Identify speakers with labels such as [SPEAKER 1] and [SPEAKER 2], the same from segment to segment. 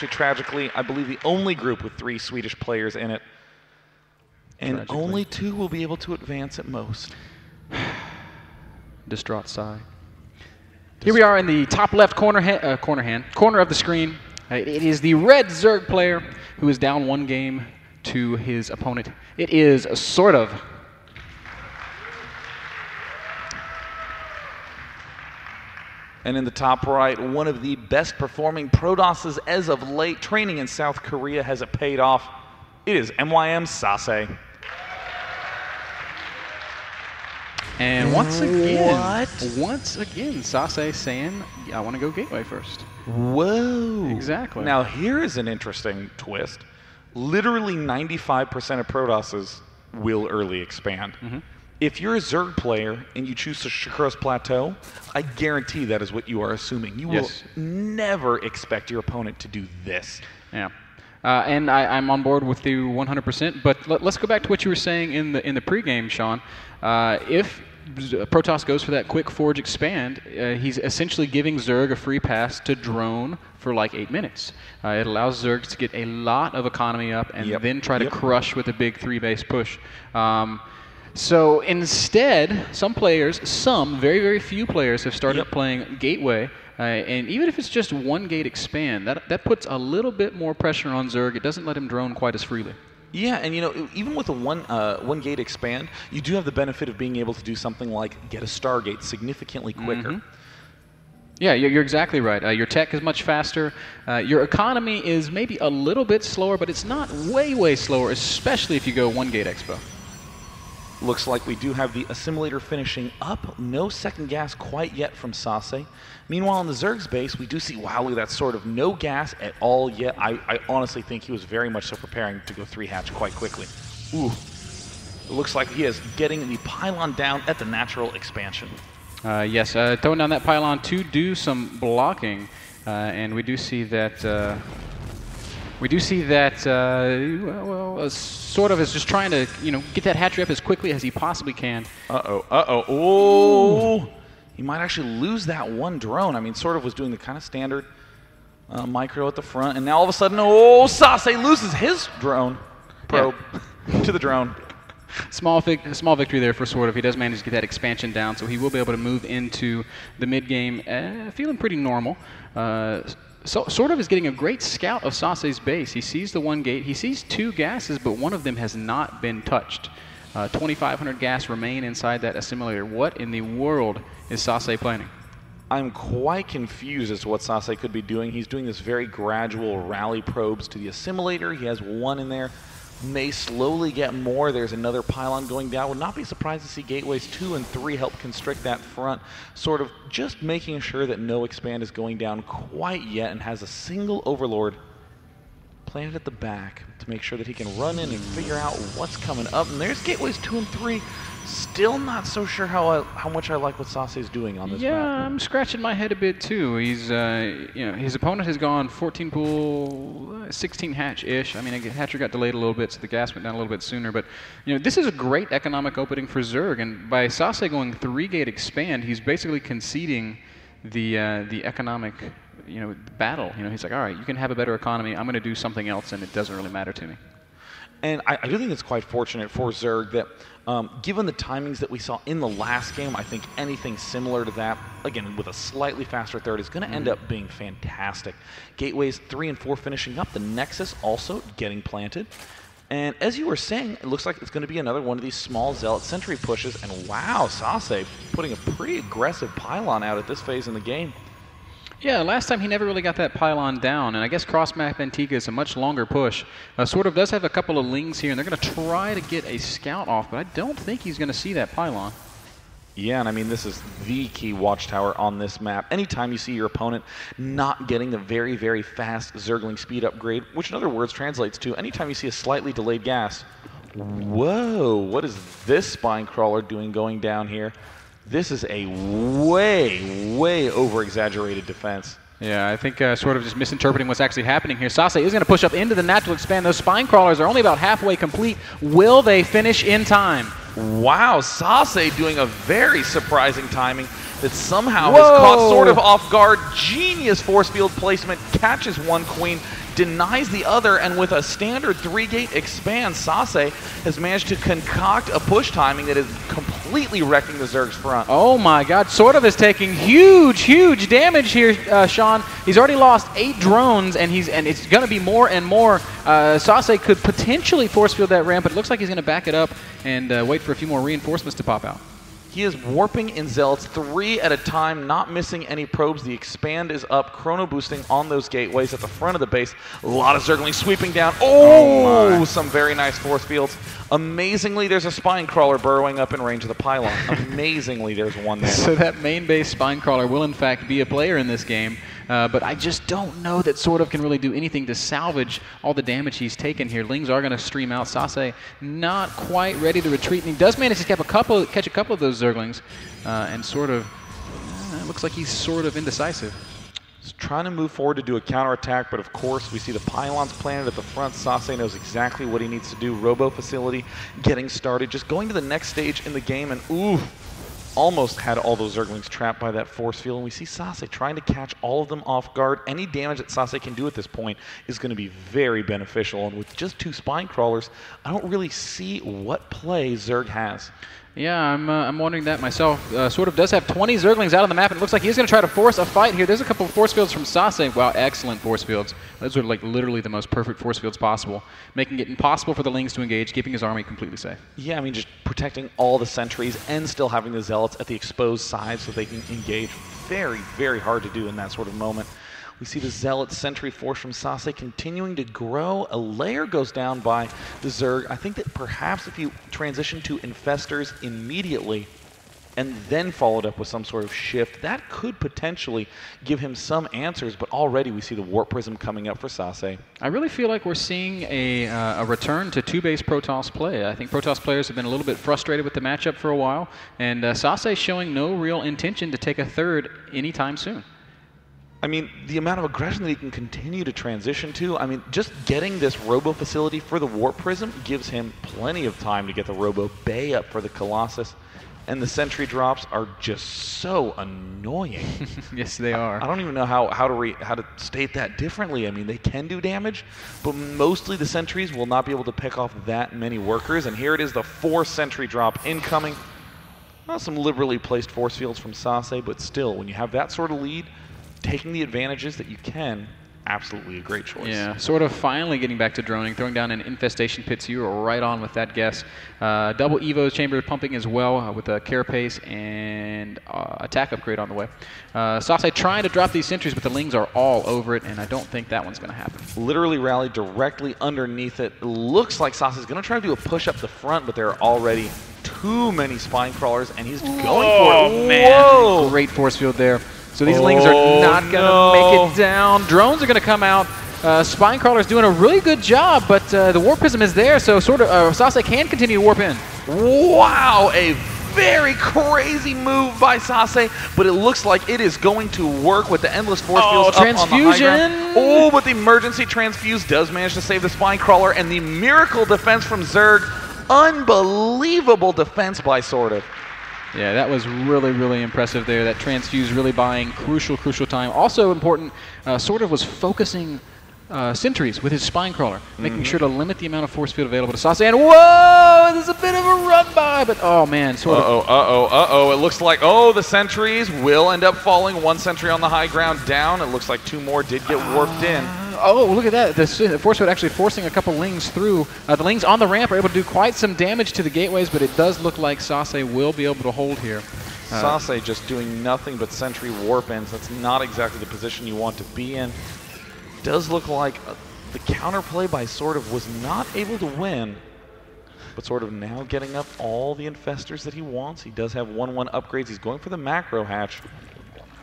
[SPEAKER 1] Actually, tragically, I believe the only group with 3 Swedish players in it. And only 2 will be able to advance at most.
[SPEAKER 2] Distraught sigh. Here we are in the top left corner of the screen. It is the red Zerg player who is down 1 game to his opponent. It is SortOf.
[SPEAKER 1] And in the top right, one of the best performing Protosses as of late. Training in South Korea has it paid off. It is MYM SaSe.
[SPEAKER 2] And once again, SaSe saying, I want to go gateway first.
[SPEAKER 1] Whoa.
[SPEAKER 2] Exactly.
[SPEAKER 1] Now here is an interesting twist. Literally 95% of Protosses will early expand. If you're a Zerg player and you choose to Shakaros Plateau, I guarantee that is what you are assuming. You will never expect your opponent to do this.
[SPEAKER 2] Yeah. And I'm on board with you 100%. But let's go back to what you were saying in the pregame, Sean. If Protoss goes for that quick forge expand, he's essentially giving Zerg a free pass to drone for like 8 minutes. It allows Zerg to get a lot of economy up and then try to crush with a big 3-base push. So instead, some very, very few players have started playing gateway. And even if it's just 1 gate expand, that puts a little bit more pressure on Zerg. It doesn't let him drone quite as freely.
[SPEAKER 1] Yeah, and you know, even with a one gate expand, you do have the benefit of being able to do something like get a Stargate significantly quicker.
[SPEAKER 2] Yeah, you're exactly right. Your tech is much faster. Your economy is maybe a little bit slower, but it's not way, way slower, especially if you go 1 gate expo.
[SPEAKER 1] Looks like we do have the assimilator finishing up. No second gas quite yet from SaSe. Meanwhile, in the Zerg's base, we do see, wow, look at that, sort of no gas at all yet. I honestly think he was very much so preparing to go 3-hatch quite quickly. Ooh. It looks like he is getting the pylon down at the natural expansion.
[SPEAKER 2] Yes, throwing down that pylon to do some blocking. And we do see that... SortOf is just trying to, get that hatchery up as quickly as he possibly can.
[SPEAKER 1] Oh! He might actually lose that 1 drone. I mean, SortOf was doing the kind of standard micro at the front, and now all of a sudden, SaSe loses his drone probe to the drone.
[SPEAKER 2] Small victory there for SortOf. He does manage to get that expansion down, so he will be able to move into the mid game feeling pretty normal. So SortOf is getting a great scout of SaSe's base. He sees the 1 gate. He sees 2 gases, but one of them has not been touched. 2,500 gas remain inside that assimilator. What in the world is SaSe planning?
[SPEAKER 1] I'm quite confused as to what SaSe could be doing. He's doing this very gradual rally probes to the assimilator. He has 1 in there. May slowly get more. There's another pylon going down. Would not be surprised to see gateways 2 and 3 help constrict that front. SortOf just making sure that no expand is going down quite yet, and has a single overlord planted at the back to make sure that he can run in and figure out what's coming up. And there's gateways 2 and 3. Still not so sure how much I like what SaSe is doing on this map.
[SPEAKER 2] Yeah, I'm scratching my head a bit too. He's, his opponent has gone 14 pool, 16 hatch-ish. I mean, hatcher got delayed a little bit, so the gas went down a little bit sooner. But this is a great economic opening for Zerg, and by SaSe going 3-gate expand, he's basically conceding the economic, battle. He's like, all right, you can have a better economy. I'm going to do something else, and it doesn't really matter to me.
[SPEAKER 1] And I do think it's quite fortunate for Zerg that, given the timings that we saw in the last game, I think anything similar to that, again, with a slightly faster third, is going to end up being fantastic. Gateways 3 and 4 finishing up, the Nexus also getting planted. And as you were saying, it looks like it's going to be another one of these small Zealot Sentry pushes. And wow, SaSe putting a pretty aggressive pylon out at this phase in the game.
[SPEAKER 2] Yeah, last time he never really got that pylon down, and I guess cross-map Antigua is a much longer push. SortOf does have a couple of lings here, and they're going to try to get a scout off, but I don't think he's going to see that pylon.
[SPEAKER 1] Yeah, and I mean, this is the key watchtower on this map. Anytime you see your opponent not getting the very, very fast Zergling speed upgrade, which in other words translates to anytime you see a slightly delayed gas, whoa, what is this spine crawler doing going down here? This is a way, way over-exaggerated defense.
[SPEAKER 2] Yeah, I think SortOf just misinterpreting what's actually happening here. SaSe is going to push up into the natural expand. Those spine crawlers are only about halfway complete. Will they finish in time?
[SPEAKER 1] Wow, SaSe doing a very surprising timing that somehow has caught sort of off guard. Genius force field placement, catches one queen, denies the other, and with a standard 3-gate expand, SaSe has managed to concoct a push timing that is completely wrecking the Zerg's front.
[SPEAKER 2] Oh my god, SortOf is taking huge damage here, Sean. He's already lost 8 drones, and it's going to be more and more. SaSe could potentially force field that ramp, but it looks like he's going to back it up and wait for a few more reinforcements to pop out.
[SPEAKER 1] He is warping in Zealots 3 at a time, not missing any probes. The expand is up, chrono boosting on those gateways at the front of the base. A lot of Zerglings sweeping down. Oh, some very nice force fields. Amazingly, there's a spine crawler burrowing up in range of the pylon. Amazingly, there's one there.
[SPEAKER 2] So that main base spine crawler will in fact be a player in this game. But I just don't know that SortOf can really do anything to salvage all the damage he's taken here. Lings are going to stream out. SaSe not quite ready to retreat, and he does manage to catch a couple of those Zerglings, and it looks like he's sort of indecisive.
[SPEAKER 1] He's trying to move forward to do a counterattack, but of course we see the pylons planted at the front. SaSe knows exactly what he needs to do. Robo facility getting started, just going to the next stage in the game, and ooh, almost had all those Zerglings trapped by that force field, and we see SaSe trying to catch all of them off guard. Any damage that SaSe can do at this point is going to be very beneficial, and with just 2 spine crawlers, I don't really see what play Zerg has.
[SPEAKER 2] Yeah, I'm wondering that myself. SortOf does have 20 Zerglings out on the map, and it looks like he's going to try to force a fight here. There's a couple of force fields from SaSe. Wow, excellent force fields. Those are like literally the most perfect force fields possible, making it impossible for the Lings to engage, keeping his army completely safe.
[SPEAKER 1] Yeah, I mean, just protecting all the sentries and still having the Zealots at the exposed side so they can engage. Very, very hard to do in that sort of moment. We see the Zealot sentry force from SaSe continuing to grow. A layer goes down by the Zerg. I think that perhaps if you transition to Infestors immediately and then followed up with some sort of shift, that could potentially give him some answers, but already we see the Warp Prism coming up for SaSe.
[SPEAKER 2] I really feel like we're seeing a return to 2-base Protoss play. I think Protoss players have been a little bit frustrated with the matchup for a while, and SaSe showing no real intention to take a third anytime soon.
[SPEAKER 1] I mean, the amount of aggression that he can continue to transition to, I mean, just getting this Robo facility for the Warp Prism gives him plenty of time to get the Robo Bay up for the Colossus. And the sentry drops are just so annoying.
[SPEAKER 2] Yes, they are.
[SPEAKER 1] I don't even know how to state that differently. I mean, they can do damage, but mostly the sentries will not be able to pick off that many workers. And here it is, the 4th sentry drop incoming. Well, some liberally placed force fields from SaSe, but still, when you have that sort of lead, taking the advantages that you can, absolutely a great choice.
[SPEAKER 2] Yeah, SortOf finally getting back to droning, throwing down an infestation pit, so you were right on with that guess. Double Evo chamber pumping as well with a carapace and attack upgrade on the way. SaSe trying to drop these sentries, but the Lings are all over it, and I don't think that one's going to happen.
[SPEAKER 1] Literally rally directly underneath it. It looks like SaSe is going to try to do a push up the front, but there are already too many spine crawlers, and he's going for it.
[SPEAKER 2] Man, whoa. Great force field there. So these Lings are not going to make it down. Drones are going to come out. Spine Crawler's doing a really good job, but the Warp Prism is there, so SaSe can continue to warp in.
[SPEAKER 1] Wow, a very crazy move by SaSe, but it looks like it is going to work with the endless force fields up on the high ground. Oh, but the emergency transfuse does manage to save the Spine Crawler, and the miracle defense from Zerg. Unbelievable defense by SortOf.
[SPEAKER 2] Yeah, that was really, really impressive there. That transfuse really buying crucial time. Also important, SortOf was focusing sentries with his spine crawler, making sure to limit the amount of force field available to SaSe. And whoa, there's a bit of a run by, but oh man, SortOf.
[SPEAKER 1] It looks like, the sentries will end up falling. 1 sentry on the high ground down. It looks like 2 more did get warped in.
[SPEAKER 2] Oh, look at that. The force field actually forcing a couple Lings through. The Lings on the ramp are able to do quite some damage to the gateways, but it does look like SaSe will be able to hold here.
[SPEAKER 1] SaSe just doing nothing but sentry warp ins. That's not exactly the position you want to be in. Does look like the counterplay by SortOf was not able to win, but SortOf now getting up all the infestors that he wants. He does have 1/1 upgrades. He's going for the macro hatch.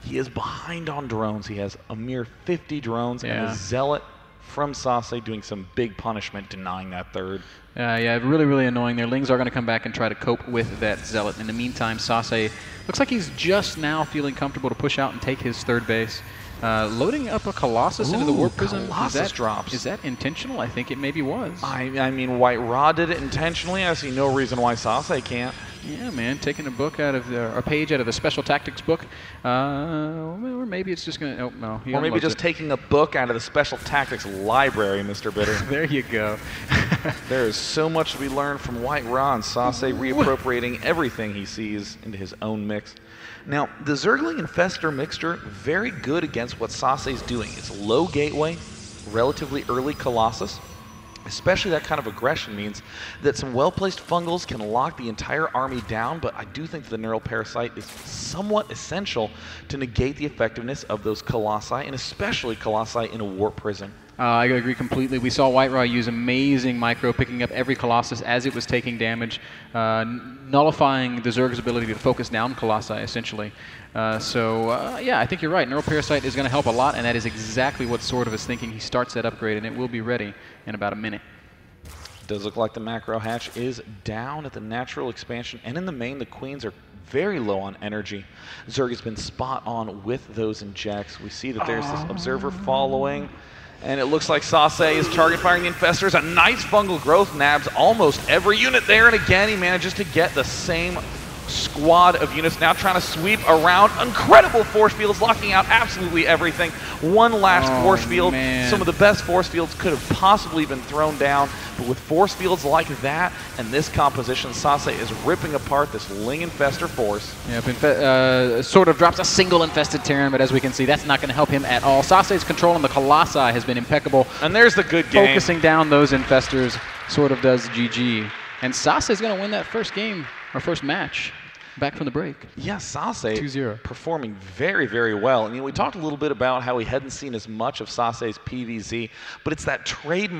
[SPEAKER 1] He is behind on drones. He has a mere 50 drones, and a Zealot from SaSe doing some big punishment, denying that 3rd.
[SPEAKER 2] Yeah, really, really annoying. Their Lings are going to come back and try to cope with that Zealot. In the meantime, SaSe looks like he's just now feeling comfortable to push out and take his 3rd base. Loading up a Colossus into the Warp Prism,
[SPEAKER 1] Colossus drops.
[SPEAKER 2] Is that intentional? I think it maybe was.
[SPEAKER 1] I mean, White Raw did it intentionally. I see no reason why SaSe can't.
[SPEAKER 2] Yeah, man, taking a book out of a page out of the Special Tactics book, or maybe it's just gonna. Oh no,
[SPEAKER 1] or maybe just taking a book out of the Special Tactics library, Mr. Bitter.
[SPEAKER 2] There you go.
[SPEAKER 1] There is so much to be learned from White Raw and SaSe reappropriating everything he sees into his own mix. Now, the Zergling Infestor mixture, very good against what SaSe is doing. It's low gateway, relatively early Colossus. Especially that kind of aggression means that some well-placed fungals can lock the entire army down, but I do think the Neural Parasite is somewhat essential to negate the effectiveness of those Colossi, and especially Colossi in a Warp Prism.
[SPEAKER 2] I agree completely. We saw White Raw use amazing micro, picking up every Colossus as it was taking damage, nullifying the Zerg's ability to focus down Colossi, essentially. Yeah, I think you're right. Neural Parasite is going to help a lot, and that is exactly what SortOf is thinking. He starts that upgrade, and it will be ready in about a minute.
[SPEAKER 1] Does look like the macro hatch is down at the natural expansion, and in the main, the queens are very low on energy. Zerg has been spot on with those injects. We see that there's this observer following. And it looks like SaSe is target firing the Infestors. A nice fungal growth, nabs almost every unit there. And again, he manages to get the same squad of units now trying to sweep around. Incredible force fields, locking out absolutely everything. One last force field.
[SPEAKER 2] Man.
[SPEAKER 1] Some of the best force fields could have possibly been thrown down. But with force fields like that and this composition, SaSe is ripping apart this Ling Infestor force.
[SPEAKER 2] Yep, SortOf drops a single infested Terran, but as we can see, that's not going to help him at all. SaSe's control on the Colossi has been impeccable.
[SPEAKER 1] And there's the good game.
[SPEAKER 2] Focusing down those Infestors, SortOf does GG. And SaSe is going to win that first game, or first match. Back from the break.
[SPEAKER 1] Yeah, SaSe
[SPEAKER 2] 2-0.
[SPEAKER 1] performing very, very well. I mean, we talked a little bit about how we hadn't seen as much of SaSe's PvZ, but it's that trademark